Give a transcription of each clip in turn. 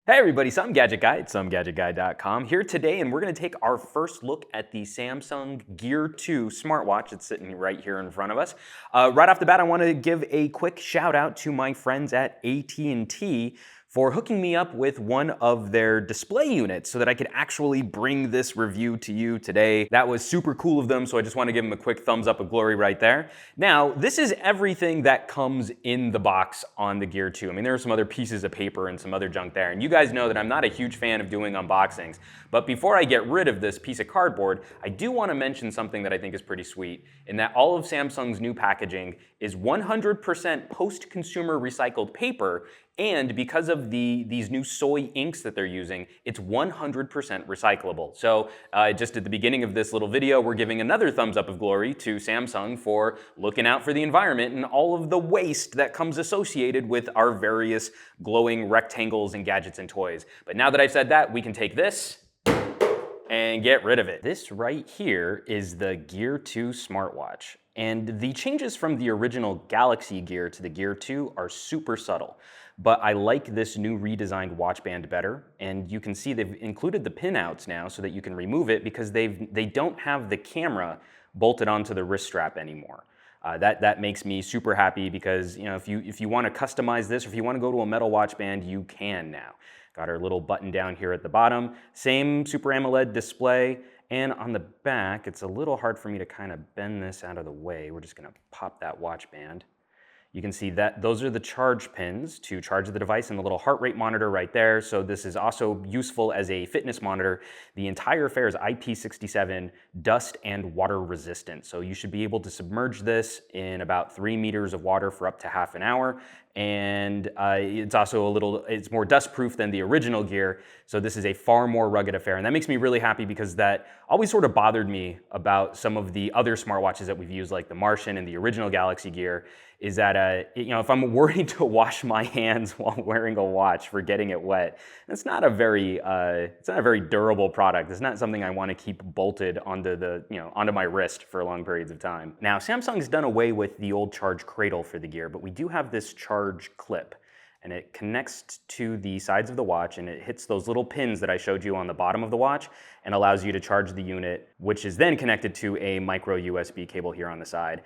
Hey everybody, Some Gadget Guy at somegadgetguy.com here today, and we're going to take our first look at the Samsung Gear 2 smartwatch. It's sitting right here in front of us. Right off the bat, I want to give a quick shout out to my friends at AT&T for hooking me up with one of their display units so that I could actually bring this review to you today. That was super cool of them, so I just want to give them a quick thumbs up of glory right there. Now, this is everything that comes in the box on the Gear 2. I mean, there are some other pieces of paper and some other junk there, and you guys know that I'm not a huge fan of doing unboxings. But before I get rid of this piece of cardboard, I do want to mention something that I think is pretty sweet, in that all of Samsung's new packaging is 100% post-consumer recycled paper, and because of these new soy inks that they're using, it's 100% recyclable. So just at the beginning of this little video, we're giving another thumbs up of glory to Samsung for looking out for the environment and all of the waste that comes associated with our various glowing rectangles and gadgets and toys. But now that I've said that, we can take this and get rid of it. This right here is the Gear 2 smartwatch. And the changes from the original Galaxy Gear to the Gear 2 are super subtle. But I like this new redesigned watch band better. And you can see they've included the pinouts now so that you can remove it because they don't have the camera bolted onto the wrist strap anymore. That makes me super happy because if you want to customize this, or if you want to go to a metal watch band, you can now. Got our little button down here at the bottom. Same Super AMOLED display. And on the back, it's a little hard for me to kind of bend this out of the way. We're just going to pop that watch band. You can see that those are the charge pins to charge the device, and the little heart rate monitor right there. So this is also useful as a fitness monitor. The entire affair is IP67 dust and water resistant. So you should be able to submerge this in about 3 meters of water for up to half an hour. And it's also it's more dust proof than the original Gear. So this is a far more rugged affair. And that makes me really happy because that always sort of bothered me about some of the other smartwatches that we've used, like the Martian and the original Galaxy Gear, is that if I'm worried to wash my hands while wearing a watch for getting it wet, it's not a very durable product. It's not something I want to keep bolted onto my wrist for long periods of time. Now, Samsung's done away with the old charge cradle for the Gear, but we do have this charge clip, and it connects to the sides of the watch, and it hits those little pins that I showed you on the bottom of the watch and allows you to charge the unit, which is then connected to a micro USB cable here on the side.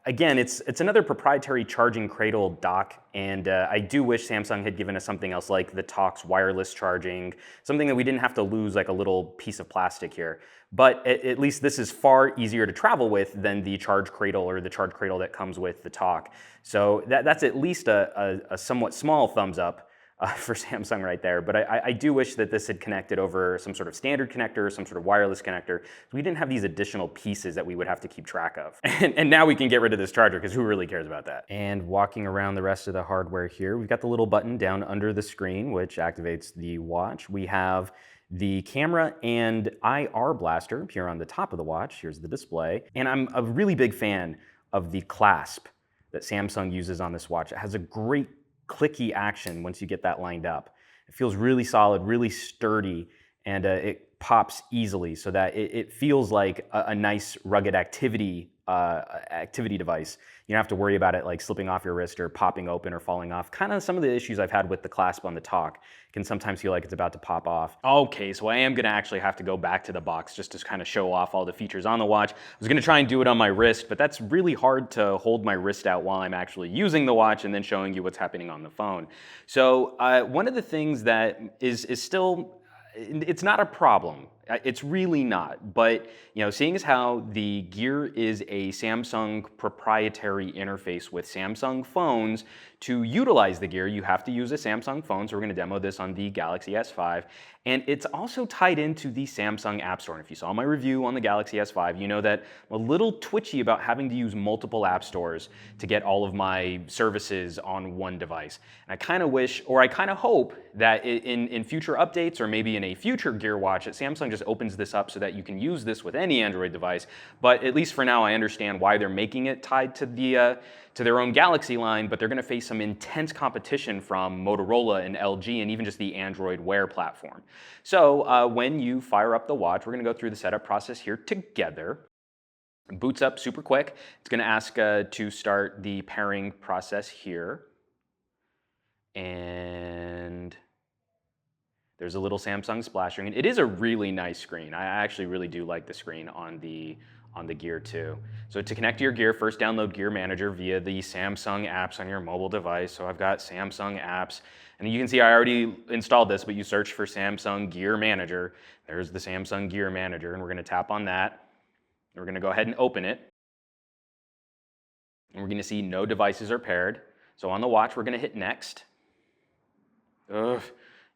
Again, it's another proprietary charging cradle dock, and I do wish Samsung had given us something else like the Tox wireless charging, something that we didn't have to lose like a little piece of plastic here. But at least this is far easier to travel with than the charge cradle or the charge cradle that comes with the Talk. So that's at least a somewhat small thumbs up for Samsung right there. But I do wish that this had connected over some sort of standard connector, some sort of wireless connector, so we didn't have these additional pieces that we would have to keep track of. And now we can get rid of this charger, because who really cares about that? And walking around the rest of the hardware here, we've got the little button down under the screen, which activates the watch. We have the camera and IR blaster here on the top of the watch. Here's the display. And I'm a really big fan of the clasp that Samsung uses on this watch. It has a great clicky action once you get that lined up. It feels really solid, really sturdy, and it pops easily so that it feels like a nice rugged activity device. You don't have to worry about it like slipping off your wrist or popping open or falling off. Kind of some of the issues I've had with the clasp on the Talk. Can sometimes feel like it's about to pop off. Okay, so I am gonna actually have to go back to the box just to kind of show off all the features on the watch. I was gonna try and do it on my wrist, but that's really hard to hold my wrist out while I'm actually using the watch and then showing you what's happening on the phone. So one of the things that is still, it's not a problem. It's really not, but seeing as how the Gear is a Samsung proprietary interface with Samsung phones, to utilize the Gear, you have to use a Samsung phone, so we're going to demo this on the Galaxy S5, and it's also tied into the Samsung App Store. And if you saw my review on the Galaxy S5, you know that I'm a little twitchy about having to use multiple app stores to get all of my services on one device. And I kind of wish, or I kind of hope, that in future updates, or maybe in a future Gear watch, that Samsung just opens this up so that you can use this with any Android device. But at least for now, I understand why they're making it tied to their own Galaxy line, but they're going to face some intense competition from Motorola and LG and even just the Android Wear platform. So when you fire up the watch, we're going to go through the setup process here together. It boots up super quick. It's going to ask to start the pairing process here. And There's a little Samsung splash screen. It is a really nice screen. I actually really do like the screen on the Gear 2. So to connect to your Gear, first download Gear Manager via the Samsung apps on your mobile device. So I've got Samsung apps, and you can see I already installed this, but you search for Samsung Gear Manager. There's the Samsung Gear Manager, and we're gonna tap on that. We're gonna go ahead and open it. And we're gonna see no devices are paired. So on the watch, we're gonna hit next. Ugh.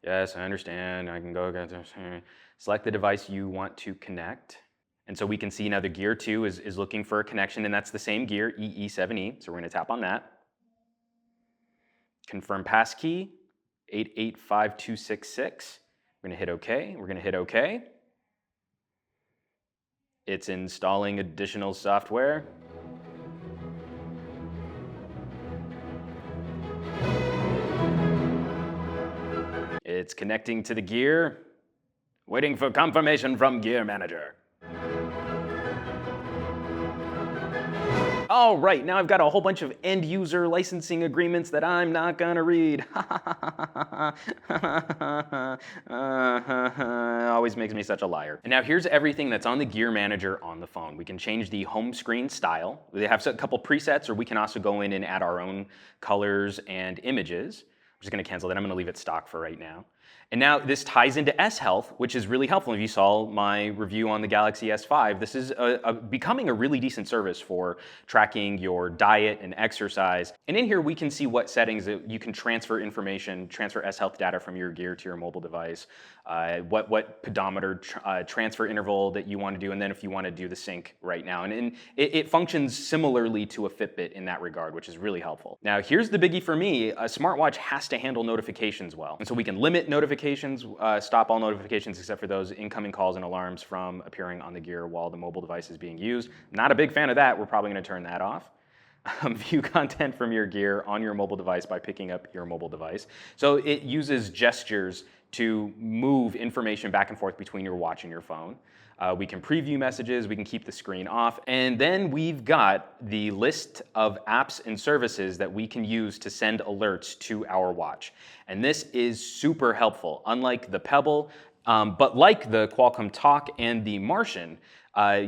Yes, I understand. I can go get this. Select the device you want to connect. And so we can see now the Gear 2 is looking for a connection, and that's the same Gear, EE7E. So we're going to tap on that. Confirm passkey, 885266. We're going to hit OK. We're going to hit OK. It's installing additional software. It's connecting to the Gear, waiting for confirmation from Gear Manager. All right, now I've got a whole bunch of end user licensing agreements that I'm not gonna read. Always makes me such a liar. And now here's everything that's on the Gear Manager on the phone. We can change the home screen style. They have a couple presets, or we can also go in and add our own colors and images. I'm just gonna cancel that. I'm gonna leave it stock for right now. And now this ties into S Health, which is really helpful. If you saw my review on the Galaxy S5, this is becoming a really decent service for tracking your diet and exercise. And in here, we can see what settings that you can transfer information, transfer S Health data from your Gear to your mobile device, what pedometer transfer interval that you want to do, and then if you want to do the sync right now. And it functions similarly to a Fitbit in that regard, which is really helpful. Now, here's the biggie for me. A smartwatch has to handle notifications well. And so we can limit notifications, stop all notifications except for those incoming calls and alarms from appearing on the Gear while the mobile device is being used. Not a big fan of that. We're probably going to turn that off. View content from your Gear on your mobile device by picking up your mobile device. So it uses gestures to move information back and forth between your watch and your phone. We can preview messages, we can keep the screen off, and then we've got the list of apps and services that we can use to send alerts to our watch. And this is super helpful. Unlike the Pebble, but like the Qualcomm Talk and the Martian,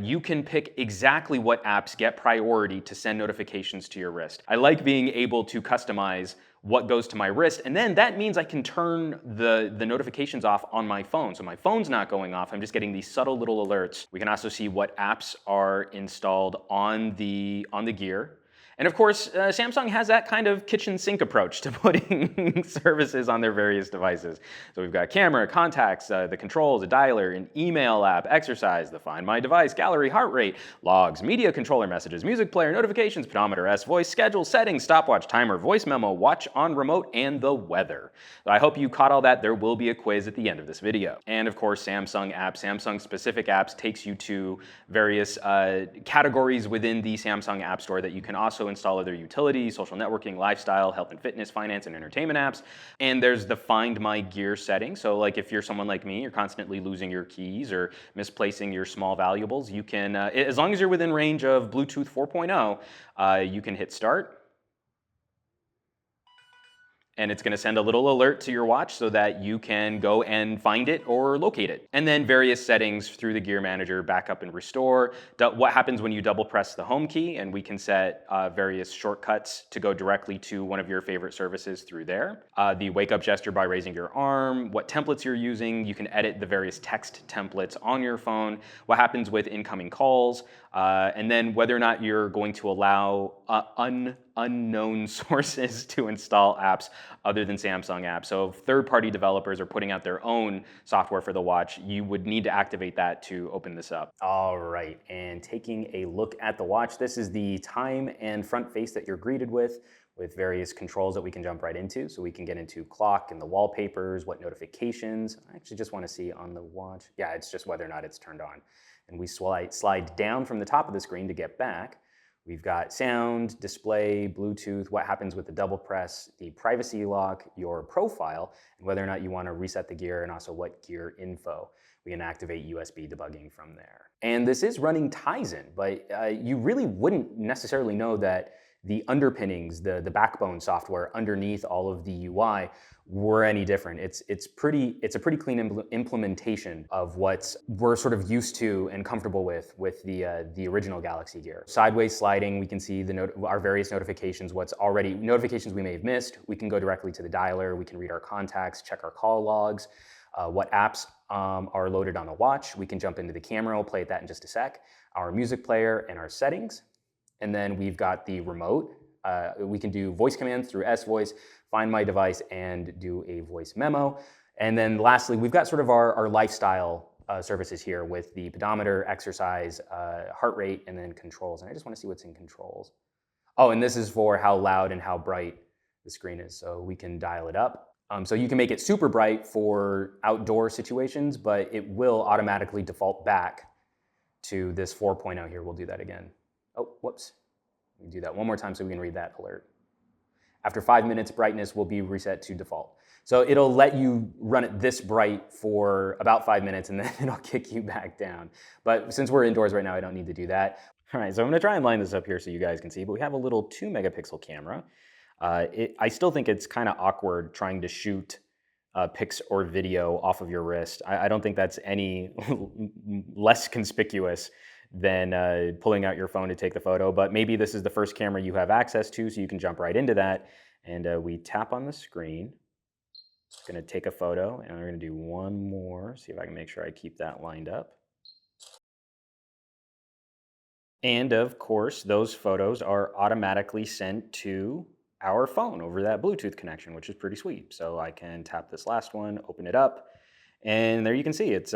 you can pick exactly what apps get priority to send notifications to your wrist. I like being able to customize what goes to my wrist, and then that means I can turn the notifications off on my phone. So my phone's not going off, I'm just getting these subtle little alerts. We can also see what apps are installed on the Gear. And of course, Samsung has that kind of kitchen sink approach to putting services on their various devices. So we've got camera, contacts, the controls, a dialer, an email app, exercise, the Find My Device, gallery, heart rate, logs, media controller messages, music player, notifications, pedometer, S voice, schedule, settings, stopwatch, timer, voice memo, watch on remote, and the weather. So I hope you caught all that. There will be a quiz at the end of this video. And of course, Samsung apps, Samsung specific apps takes you to various categories within the Samsung App Store that you can also install other utilities, social networking, lifestyle, health and fitness, finance, and entertainment apps. And there's the Find My Gear setting. So like if you're someone like me, you're constantly losing your keys or misplacing your small valuables, you can, as long as you're within range of Bluetooth 4.0, you can hit start. And it's going to send a little alert to your watch so that you can go and find it or locate it. And then various settings through the Gear Manager, backup and restore, what happens when you double press the home key, and we can set various shortcuts to go directly to one of your favorite services through there. The wake up gesture by raising your arm, what templates you're using, you can edit the various text templates on your phone, what happens with incoming calls, and then whether or not you're going to allow unknown sources to install apps other than Samsung apps. So if third-party developers are putting out their own software for the watch, you would need to activate that to open this up. All right, and taking a look at the watch, this is the time and front face that you're greeted with various controls that we can jump right into. So we can get into clock and the wallpapers, what notifications. I actually just want to see on the watch. Yeah, it's just whether or not it's turned on. And we slide down from the top of the screen to get back. We've got sound, display, Bluetooth, what happens with the double press, the privacy lock, your profile, and whether or not you want to reset the gear, and also what gear info. We can activate USB debugging from there. And this is running Tizen, but you really wouldn't necessarily know that the underpinnings, the backbone software underneath all of the UI were any different. It's a pretty clean implementation of what we're sort of used to and comfortable with the original Galaxy Gear. Sideways sliding, we can see our various notifications, notifications we may have missed. We can go directly to the dialer. We can read our contacts, check our call logs, what apps are loaded on the watch. We can jump into the camera. We'll play at that in just a sec. Our music player and our settings. And then we've got the remote. We can do voice commands through S-Voice, find my device, and do a voice memo. And then lastly, we've got sort of our lifestyle services here with the pedometer, exercise, heart rate, and then controls. And I just want to see what's in controls. Oh, and this is for how loud and how bright the screen is. So we can dial it up. So you can make it super bright for outdoor situations, but it will automatically default back to this 4.0 here. We'll do that again. Oh, whoops. We can do that one more time so we can read that alert. After 5 minutes, brightness will be reset to default. So it'll let you run it this bright for about 5 minutes and then it'll kick you back down. But since we're indoors right now, I don't need to do that. All right, so I'm gonna try and line this up here so you guys can see, but we have a little 2 megapixel camera. I still think it's kind of awkward trying to shoot pics or video off of your wrist. I don't think that's any less conspicuous than pulling out your phone to take the photo, but maybe this is the first camera you have access to, so you can jump right into that. And we tap on the screen. I'm gonna take a photo, and we're gonna do one more, see if I can make sure I keep that lined up. And of course, those photos are automatically sent to our phone over that Bluetooth connection, which is pretty sweet. So I can tap this last one, open it up, and there you can see it's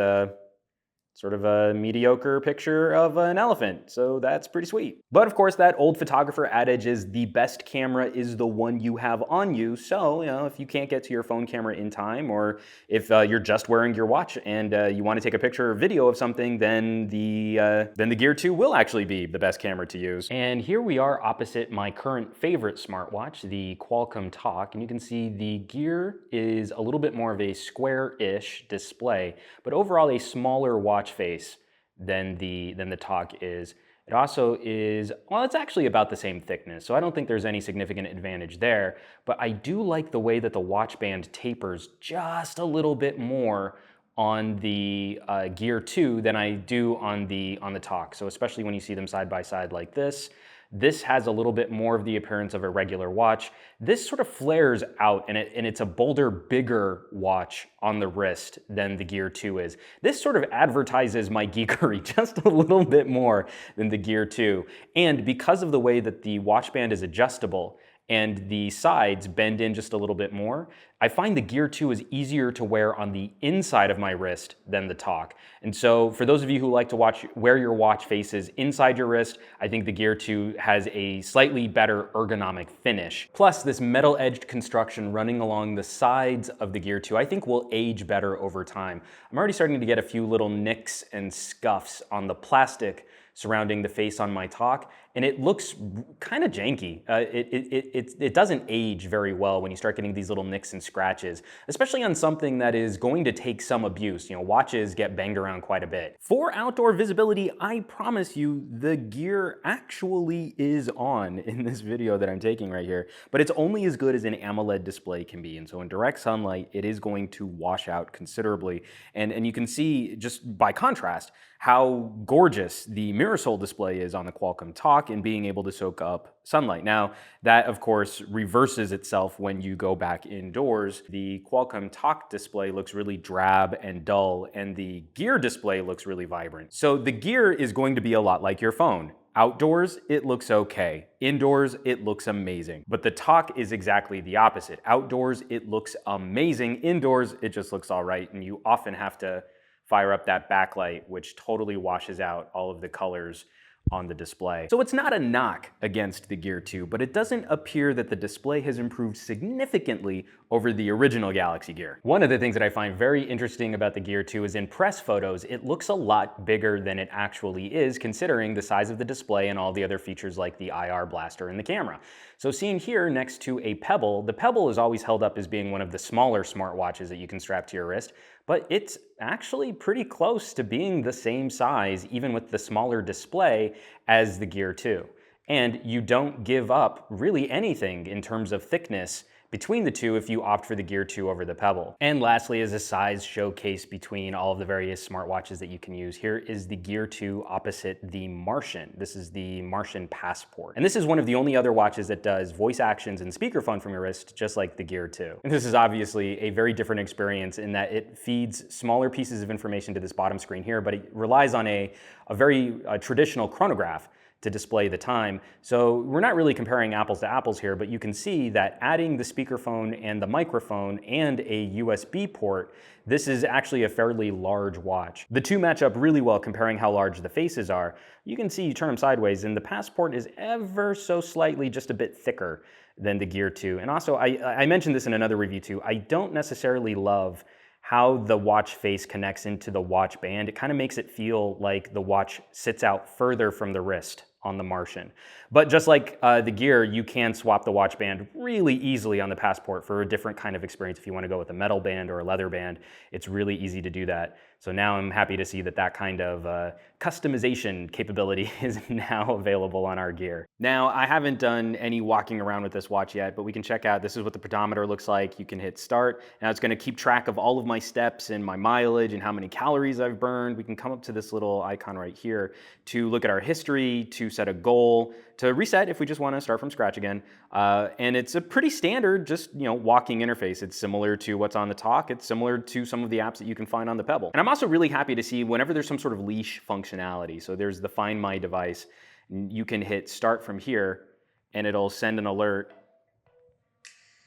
sort of a mediocre picture of an elephant, so that's pretty sweet. But of course, that old photographer adage is the best camera is the one you have on you. So, if you can't get to your phone camera in time, or if you're just wearing your watch and you want to take a picture or video of something, then the Gear 2 will actually be the best camera to use. And here we are opposite my current favorite smartwatch, the Qualcomm Talk, and you can see the Gear is a little bit more of a square-ish display, but overall a smaller watch face than the Talk is. It also is, well, it's actually about the same thickness, so I don't think there's any significant advantage there, but I do like the way that the watch band tapers just a little bit more on the Gear 2 than I do on the Talk. So especially when you see them side by side like this, this has a little bit more of the appearance of a regular watch. This sort of flares out, and it's a bolder, bigger watch on the wrist than the Gear 2 is. This sort of advertises my geekery just a little bit more than the Gear 2. And because of the way that the watch band is adjustable and the sides bend in just a little bit more, I find the Gear 2 is easier to wear on the inside of my wrist than the Talk. And so for those of you who like to wear your watch faces inside your wrist, I think the Gear 2 has a slightly better ergonomic finish. Plus, this metal-edged construction running along the sides of the Gear 2, I think will age better over time. I'm already starting to get a few little nicks and scuffs on the plastic surrounding the face on my Talk, and it looks kind of janky. It doesn't age very well when you start getting these little nicks and scratches, especially on something that is going to take some abuse. Watches get banged around quite a bit. For outdoor visibility, I promise you the Gear actually is on in this video that I'm taking right here, but it's only as good as an AMOLED display can be, and so in direct sunlight, it is going to wash out considerably. And you can see, just by contrast, how gorgeous the Mirasol display is on the Qualcomm Talk in being able to soak up sunlight. Now, that of course reverses itself when you go back indoors. The Qualcomm Talk display looks really drab and dull, and the Gear display looks really vibrant. So the Gear is going to be a lot like your phone. Outdoors, it looks okay. Indoors, it looks amazing. But the Talk is exactly the opposite. Outdoors, it looks amazing. Indoors, it just looks all right, and you often have to fire up that backlight, which totally washes out all of the colors on the display. So it's not a knock against the Gear 2, but it doesn't appear that the display has improved significantly over the original Galaxy Gear. One of the things that I find very interesting about the Gear 2 is in press photos, it looks a lot bigger than it actually is, considering the size of the display and all the other features like the IR blaster in the camera. So seen here next to a Pebble, the Pebble is always held up as being one of the smaller smartwatches that you can strap to your wrist, but it's actually pretty close to being the same size, even with the smaller display, as the Gear 2. And you don't give up really anything in terms of thickness between the two if you opt for the Gear 2 over the Pebble. And lastly, is a size showcase between all of the various smartwatches that you can use. Here is the Gear 2 opposite the Martian. This is the Martian Passport. And this is one of the only other watches that does voice actions and speakerphone from your wrist, just like the Gear 2. And this is obviously a very different experience in that it feeds smaller pieces of information to this bottom screen here, but it relies on a very traditional chronograph to display the time. So we're not really comparing apples to apples here, but you can see that adding the speakerphone and the microphone and a USB port, this is actually a fairly large watch. The two match up really well comparing how large the faces are. You can see you turn them sideways and the Passport is ever so slightly just a bit thicker than the Gear 2. And also, I mentioned this in another review too, I don't necessarily love how the watch face connects into the watch band. It kind of makes it feel like the watch sits out further from the wrist on the Martian. But just like the Gear, you can swap the watch band really easily on the Passport for a different kind of experience. If you want to go with a metal band or a leather band, it's really easy to do that. So now I'm happy to see that that kind of customization capability is now available on our Gear. Now, I haven't done any walking around with this watch yet, but we can check out, this is what the pedometer looks like. You can hit start. Now it's gonna keep track of all of my steps and my mileage and how many calories I've burned. We can come up to this little icon right here to look at our history, to set a goal, to reset if we just want to start from scratch again. And it's a pretty standard, just walking interface. It's similar to what's on the Talk. It's similar to some of the apps that you can find on the Pebble. And I'm also really happy to see whenever there's some sort of leash functionality. So there's the Find My Device. You can hit start from here and it'll send an alert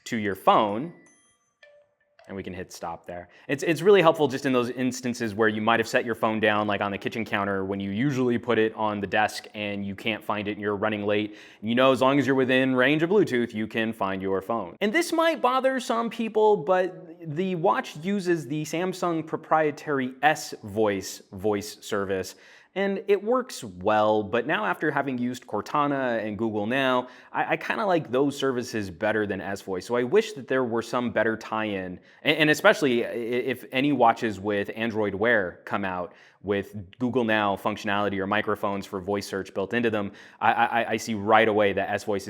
to your phone. And we can hit stop there. It's really helpful just in those instances where you might have set your phone down like on the kitchen counter when you usually put it on the desk and you can't find it and you're running late. As long as you're within range of Bluetooth, you can find your phone. And this might bother some people, but the watch uses the Samsung proprietary S-Voice voice service. And it works well, but now after having used Cortana and Google Now, I kind of like those services better than S-Voice. So I wish that there were some better tie-in, and especially if any watches with Android Wear come out with Google Now functionality or microphones for voice search built into them, I see right away that S-Voice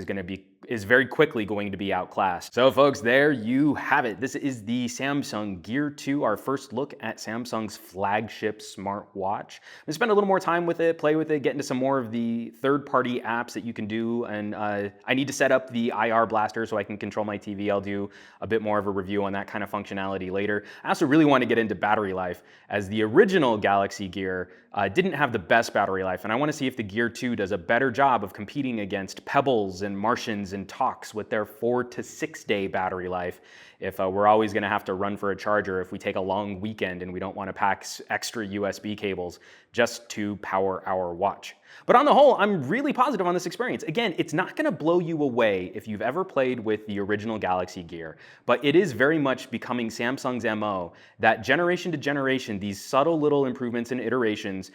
is very quickly going to be outclassed. So folks, there you have it. This is the Samsung Gear 2, our first look at Samsung's flagship smartwatch. I'm gonna spend a little more time with it, play with it, get into some more of the third-party apps that you can do, and I need to set up the IR blaster so I can control my TV. I'll do a bit more of a review on that kind of functionality later. I also really want to get into battery life, as the original Galaxy Gear didn't have the best battery life, and I want to see if the Gear 2 does a better job of competing against Pebbles and Martians and Talks with their 4 to 6 day battery life. If we're always going to have to run for a charger if we take a long weekend and we don't want to pack extra USB cables just to power our watch. But on the whole, I'm really positive on this experience. Again, it's not going to blow you away if you've ever played with the original Galaxy Gear, but it is very much becoming Samsung's MO that generation to generation, these subtle little improvements and iterations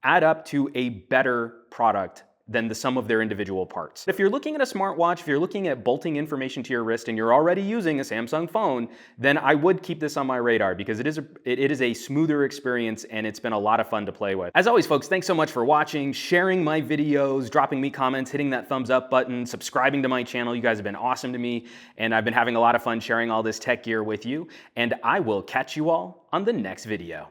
add up to a better product than the sum of their individual parts. If you're looking at a smartwatch, if you're looking at bolting information to your wrist and you're already using a Samsung phone, then I would keep this on my radar because it is a smoother experience and it's been a lot of fun to play with. As always, folks, thanks so much for watching, sharing my videos, dropping me comments, hitting that thumbs up button, subscribing to my channel. You guys have been awesome to me, and I've been having a lot of fun sharing all this tech gear with you, and I will catch you all on the next video.